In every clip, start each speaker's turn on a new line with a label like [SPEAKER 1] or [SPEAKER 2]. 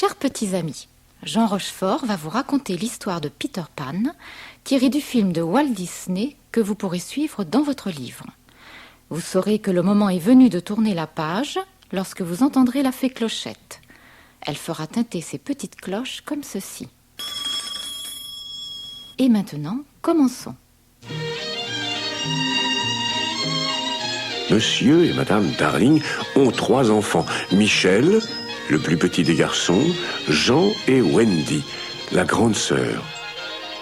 [SPEAKER 1] Chers petits amis, Jean Rochefort va vous raconter l'histoire de Peter Pan, tirée du film de Walt Disney que vous pourrez suivre dans votre livre. Vous saurez que le moment est venu de tourner la page lorsque vous entendrez la fée Clochette. Elle fera tinter ses petites cloches comme ceci. Et maintenant, commençons.
[SPEAKER 2] Monsieur et Madame Darling ont 3 enfants. Michel, le plus petit des garçons, Jean et Wendy, la grande sœur.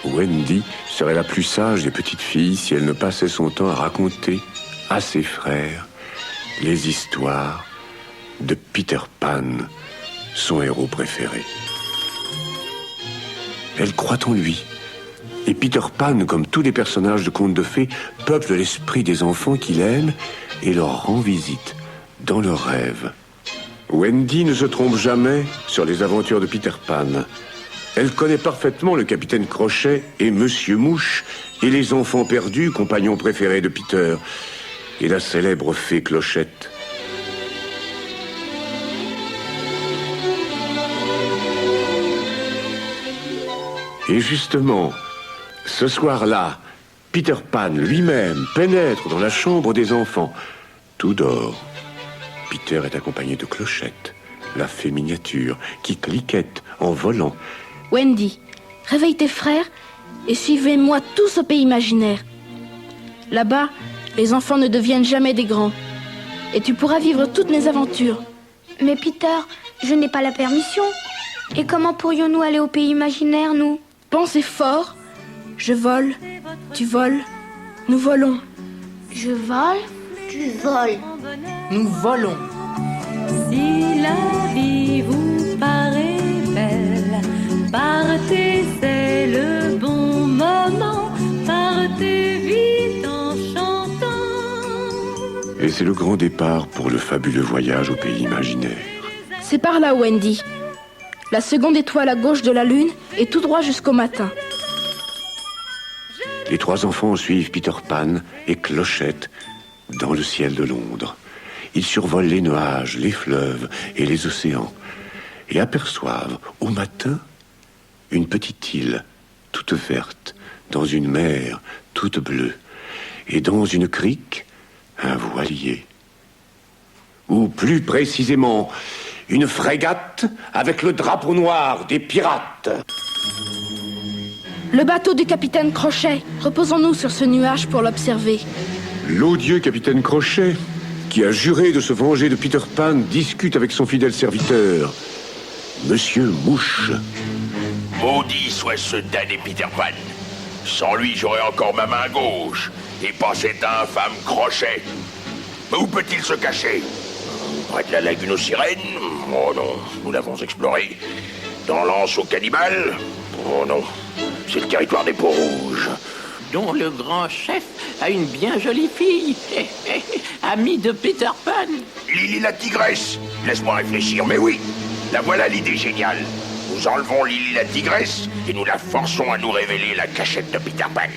[SPEAKER 2] Wendy serait la plus sage des petites filles si elle ne passait son temps à raconter à ses frères les histoires de Peter Pan, son héros préféré. Elle croit en lui. Et Peter Pan, comme tous les personnages de contes de fées, peuple l'esprit des enfants qu'il aime et leur rend visite dans leurs rêves. Wendy ne se trompe jamais sur les aventures de Peter Pan. Elle connaît parfaitement le capitaine Crochet et Monsieur Mouche et les enfants perdus, compagnons préférés de Peter, et la célèbre fée Clochette. Et justement, ce soir-là, Peter Pan lui-même pénètre dans la chambre des enfants. Tout dort. Peter est accompagné de Clochette, la fée miniature, qui cliquette en volant.
[SPEAKER 3] Wendy, réveille tes frères et suivez-moi tous au pays imaginaire. Là-bas, les enfants ne deviennent jamais des grands. Et tu pourras vivre toutes mes aventures.
[SPEAKER 4] Mais Peter, je n'ai pas la permission. Et comment pourrions-nous aller au pays imaginaire, nous ?
[SPEAKER 3] Pensez fort. Je vole, tu voles, nous volons.
[SPEAKER 4] Je vole, tu voles.
[SPEAKER 5] Nous volons.
[SPEAKER 6] Si la vie vous paraît belle, partez, c'est le bon moment. Partez vite en chantant.
[SPEAKER 2] Et c'est le grand départ pour le fabuleux voyage au pays imaginaire.
[SPEAKER 3] C'est par là, Wendy. La seconde étoile à gauche de la lune est tout droit jusqu'au matin.
[SPEAKER 2] Les 3 enfants suivent Peter Pan et Clochette dans le ciel de Londres. Ils survolent les nuages, les fleuves et les océans et aperçoivent au matin une petite île toute verte dans une mer toute bleue et dans une crique un voilier. Ou plus précisément, une frégate avec le drapeau noir des pirates.
[SPEAKER 3] Le bateau du capitaine Crochet. Reposons-nous sur ce nuage pour l'observer.
[SPEAKER 2] L'odieux capitaine Crochet, qui a juré de se venger de Peter Pan, discute avec son fidèle serviteur, Monsieur Mouche.
[SPEAKER 7] Maudit soit ce damné Peter Pan. Sans lui, j'aurais encore ma main gauche, et pas cet infâme Crochet. Mais où peut-il se cacher? Près de la lagune aux sirènes? Oh non, nous l'avons exploré. Dans l'anse aux cannibales? Oh non, c'est le territoire des peaux-rouges.
[SPEAKER 5] Dont le grand chef a une bien jolie fille, amie de Peter Pan.
[SPEAKER 7] Lily la tigresse. Laisse-moi réfléchir, mais oui, la voilà l'idée géniale. Nous enlevons Lily la tigresse et nous la forçons à nous révéler la cachette de Peter Pan.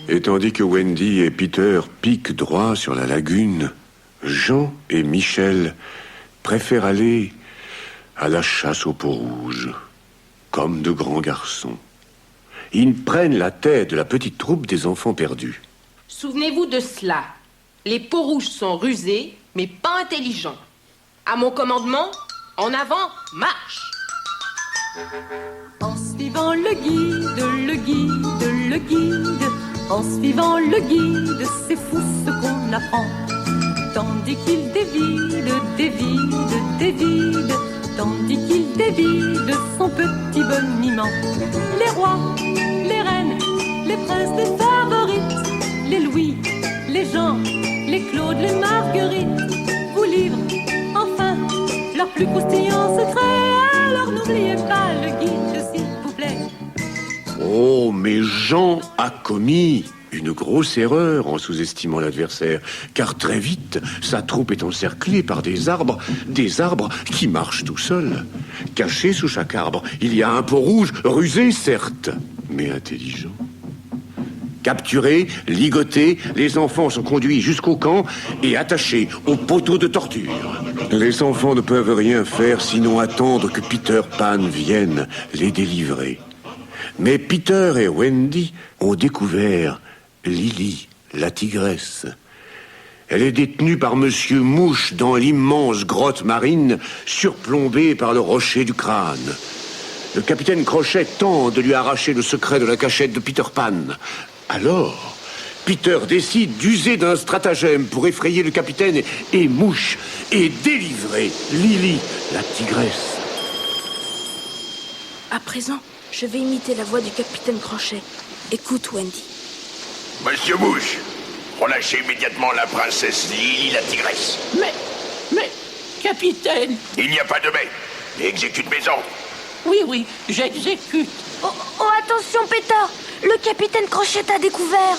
[SPEAKER 2] Et tandis que Wendy et Peter piquent droit sur la lagune, Jean et Michel préfèrent aller à la chasse aux peaux-rouges, comme de grands garçons. Ils prennent la tête de la petite troupe des enfants perdus.
[SPEAKER 8] Souvenez-vous de cela. Les peaux-rouges sont rusés, mais pas intelligents. À mon commandement, en avant, marche!
[SPEAKER 6] En suivant le guide, le guide, le guide. En suivant le guide, c'est fou ce qu'on apprend. Tandis qu'il dévide, dévide, dévide. Tandis qu'il dévide son petit boniment. Les rois, les reines, les princes, les favorites, les Louis, les Jean, les Claude, les Marguerites vous livrent enfin leurs plus croustillants secrets. Alors n'oubliez pas le guide, s'il vous plaît.
[SPEAKER 2] Oh, mais Jean a commis une grosse erreur en sous-estimant l'adversaire, car très vite, sa troupe est encerclée par des arbres qui marchent tout seuls. Caché sous chaque arbre, il y a un peau-rouge, rusé certes, mais intelligent. Capturés, ligotés, les enfants sont conduits jusqu'au camp et attachés au poteau de torture. Les enfants ne peuvent rien faire sinon attendre que Peter Pan vienne les délivrer. Mais Peter et Wendy ont découvert Lily, la tigresse. Elle est détenue par Monsieur Mouche dans l'immense grotte marine surplombée par le rocher du crâne. Le capitaine Crochet tente de lui arracher le secret de la cachette de Peter Pan. Alors, Peter décide d'user d'un stratagème pour effrayer le capitaine et Mouche et délivrer Lily, la tigresse.
[SPEAKER 3] À présent, je vais imiter la voix du capitaine Crochet. Écoute, Wendy.
[SPEAKER 7] Monsieur Mouche, relâchez immédiatement la princesse Lily, la tigresse.
[SPEAKER 5] Mais, capitaine...
[SPEAKER 7] Il n'y a pas de mais. Exécute mes ordres.
[SPEAKER 5] Oui, j'exécute.
[SPEAKER 4] Oh, attention, Peter! Le capitaine Crochet t'a découvert.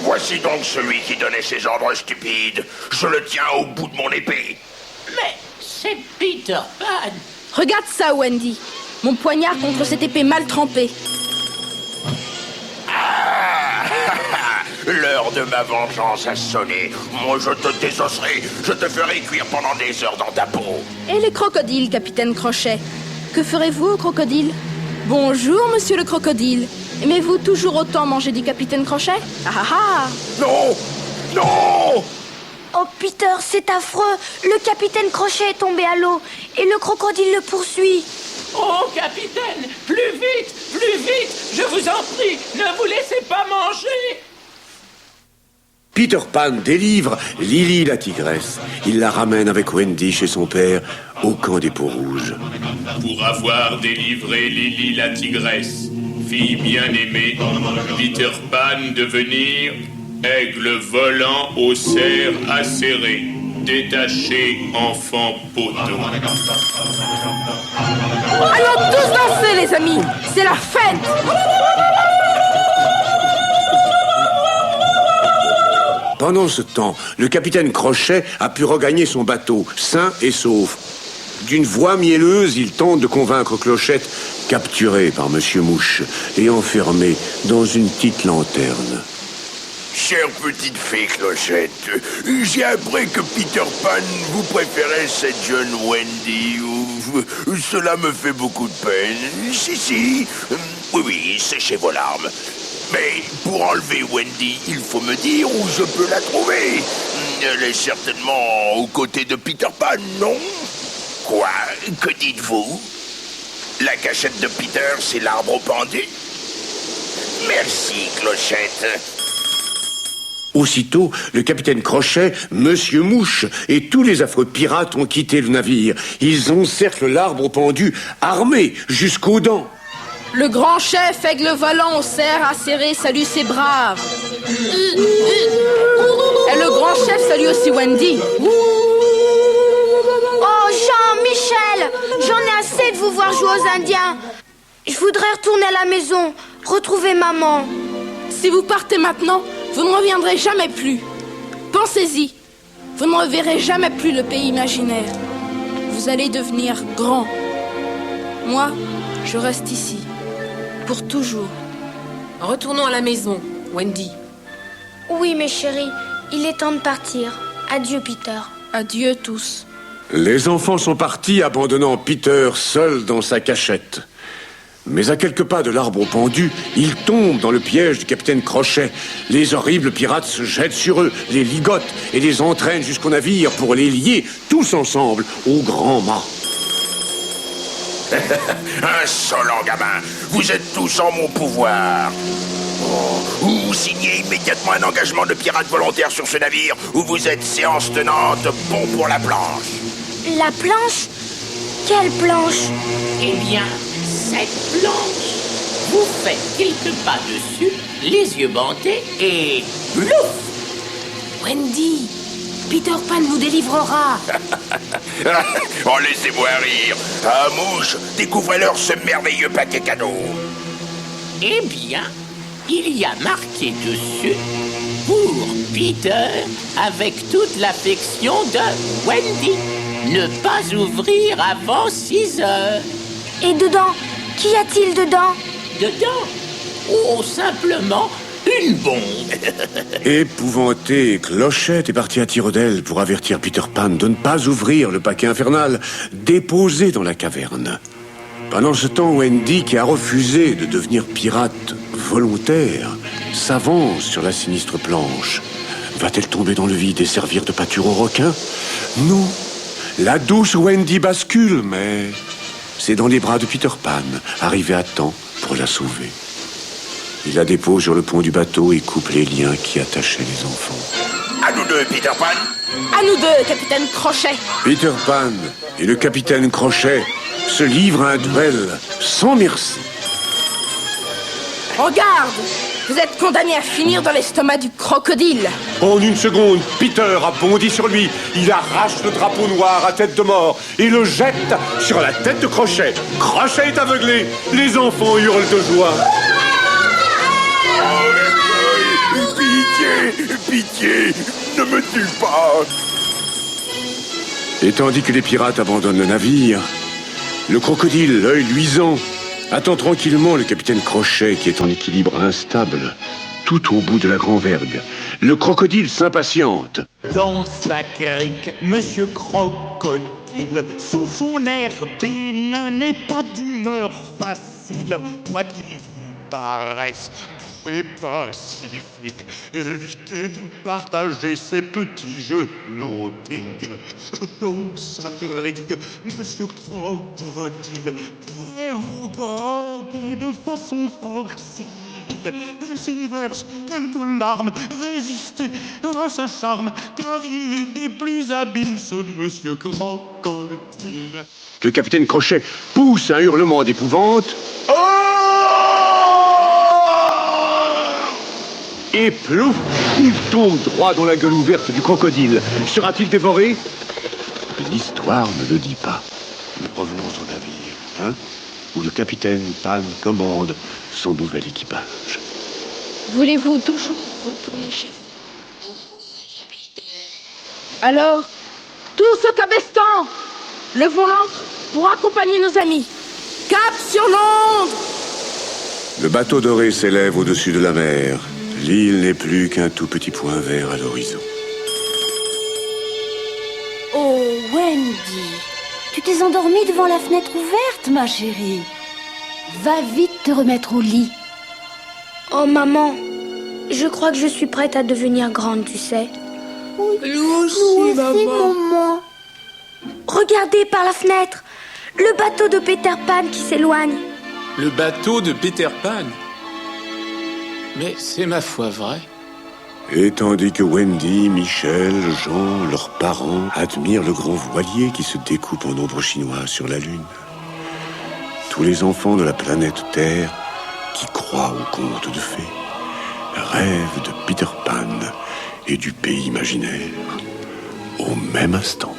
[SPEAKER 7] Voici donc celui qui donnait ses ordres stupides. Je le tiens au bout de mon épée.
[SPEAKER 5] Mais c'est Peter Pan.
[SPEAKER 3] Regarde ça, Wendy. Mon poignard contre cette épée mal trempée.
[SPEAKER 7] L'heure de ma vengeance a sonné. Moi, je te désosserai. Je te ferai cuire pendant des heures dans ta peau.
[SPEAKER 3] Et les crocodiles, capitaine Crochet? Que ferez-vous aux crocodiles? Bonjour, monsieur le crocodile. Aimez-vous toujours autant manger du capitaine Crochet?
[SPEAKER 7] Non! Non!
[SPEAKER 4] Oh, Peter, c'est affreux. Le capitaine Crochet est tombé à l'eau et le crocodile le poursuit.
[SPEAKER 5] Oh, capitaine, plus vite, je vous en prie, ne vous laissez pas manger.
[SPEAKER 2] Peter Pan délivre Lily, la tigresse. Il la ramène avec Wendy chez son père au camp des Peaux-Rouges.
[SPEAKER 9] Pour avoir délivré Lily, la tigresse, fille bien-aimée, Peter Pan devenir aigle volant au cerf acéré, détaché enfant poteau.
[SPEAKER 3] Allons tous danser, les amis. C'est la fête.
[SPEAKER 2] Pendant ce temps, le capitaine Crochet a pu regagner son bateau, sain et sauf. D'une voix mielleuse, il tente de convaincre Clochette, capturée par Monsieur Mouche et enfermée dans une petite lanterne.
[SPEAKER 7] Chère petite fée Clochette, j'ai appris que Peter Pan vous préférez cette jeune Wendy. Cela me fait beaucoup de peine. Si. Oui, séchez vos larmes. Mais pour enlever Wendy, il faut me dire où je peux la trouver. Elle est certainement aux côtés de Peter Pan, non? Quoi? Que dites-vous? La cachette de Peter, c'est l'arbre pendu? Merci, Clochette.
[SPEAKER 2] Aussitôt, le capitaine Crochet, Monsieur Mouche et tous les affreux pirates ont quitté le navire. Ils encerclent l'arbre pendu, armés jusqu'aux dents.
[SPEAKER 3] Le grand chef aigle volant au cerf acéré salue ses braves. Et le grand chef salue aussi Wendy.
[SPEAKER 4] Oh, Jean-Michel, j'en ai assez de vous voir jouer aux Indiens. Je voudrais retourner à la maison, retrouver maman.
[SPEAKER 3] Si vous partez maintenant, vous ne reviendrez jamais plus. Pensez-y, vous ne reverrez jamais plus le pays imaginaire. Vous allez devenir grand. Moi, je reste ici. Pour toujours.
[SPEAKER 8] Retournons à la maison, Wendy.
[SPEAKER 4] Oui, mes chéris, il est temps de partir. Adieu, Peter.
[SPEAKER 3] Adieu tous.
[SPEAKER 2] Les enfants sont partis, abandonnant Peter seul dans sa cachette. Mais à quelques pas de l'arbre pendu, ils tombent dans le piège du capitaine Crochet. Les horribles pirates se jettent sur eux, les ligotent et les entraînent jusqu'au navire pour les lier tous ensemble au grand mât.
[SPEAKER 7] Insolent gamin, vous êtes tous en mon pouvoir. Ou signez immédiatement un engagement de pirate volontaire sur ce navire, ou vous êtes séance tenante, bon pour la planche.
[SPEAKER 4] La planche? Quelle planche?
[SPEAKER 5] Eh bien, cette planche, vous faites quelques pas dessus, les yeux bandés et... Plouf!
[SPEAKER 8] Wendy, Peter Pan nous délivrera.
[SPEAKER 7] Oh, laissez-moi rire. Ah, Mouche, découvrez-leur ce merveilleux paquet cadeau.
[SPEAKER 5] Eh bien, il y a marqué dessus « Pour Peter, avec toute l'affection de Wendy. Ne pas ouvrir avant 6 heures. »
[SPEAKER 4] Et dedans, qu'y a-t-il dedans?
[SPEAKER 5] Dedans? Oh, simplement une bombe.
[SPEAKER 2] Épouvanté, Clochette est parti à tire d'aile pour avertir Peter Pan de ne pas ouvrir le paquet infernal déposé dans la caverne. Pendant ce temps, Wendy, qui a refusé de devenir pirate volontaire, s'avance sur la sinistre planche. Va-t-elle tomber dans le vide et servir de pâture aux requins? Non. La douce Wendy bascule, mais c'est dans les bras de Peter Pan, arrivé à temps pour la sauver. Il la dépose sur le pont du bateau et coupe les liens qui attachaient les enfants.
[SPEAKER 7] À nous deux, Peter Pan.
[SPEAKER 3] À nous deux, capitaine Crochet.
[SPEAKER 2] Peter Pan et le capitaine Crochet se livrent à un duel sans merci.
[SPEAKER 3] Regarde, vous êtes condamné à finir dans l'estomac du crocodile.
[SPEAKER 2] En une seconde, Peter a bondi sur lui. Il arrache le drapeau noir à tête de mort et le jette sur la tête de Crochet. Crochet est aveuglé. Les enfants hurlent de joie.
[SPEAKER 7] Pitié, pitié, ne me tue pas.
[SPEAKER 2] Et tandis que les pirates abandonnent le navire, le crocodile, l'œil luisant, attend tranquillement le capitaine Crochet qui est en équilibre instable, tout au bout de la grand-vergue. Le crocodile s'impatiente.
[SPEAKER 10] Dans sa crique, Monsieur Crocodile, sous son air bénin, n'est pas d'humeur facile, quoi qu'il paraisse. Et pacifique, évitez de partager ces petits jeux nautiques. Dans sa crique, Monsieur Crocodile, vous garder de façon forcée. S'il verse quelques larmes, résistez à sa charme, car il est des plus habiles, ce Monsieur Crocodile.
[SPEAKER 2] Le capitaine Crochet pousse un hurlement d'épouvante. Et plouf, il tombe droit dans la gueule ouverte du crocodile. Sera-t-il dévoré? L'histoire ne le dit pas. Mais revenons au navire, hein, où le capitaine Pan commande son nouvel équipage.
[SPEAKER 3] Voulez-vous toujours retourner chez vous? Alors, tous au cabestan, levons l'ancre pour accompagner nos amis. Cap sur Londres!
[SPEAKER 2] Le bateau doré s'élève au-dessus de la mer. L'île n'est plus qu'un tout petit point vert à l'horizon.
[SPEAKER 4] Oh, Wendy, tu t'es endormie devant la fenêtre ouverte, ma chérie.
[SPEAKER 1] Va vite te remettre au lit.
[SPEAKER 4] Oh, maman, je crois que je suis prête à devenir grande, tu sais.
[SPEAKER 3] Nous aussi,
[SPEAKER 4] maman. Regardez par la fenêtre, le bateau de Peter Pan qui s'éloigne.
[SPEAKER 9] Le bateau de Peter Pan? Mais c'est ma foi vrai.
[SPEAKER 2] Et tandis que Wendy, Michel, Jean, leurs parents admirent le grand voilier qui se découpe en ombre chinoise sur la Lune, tous les enfants de la planète Terre qui croient aux contes de fées rêvent de Peter Pan et du pays imaginaire au même instant.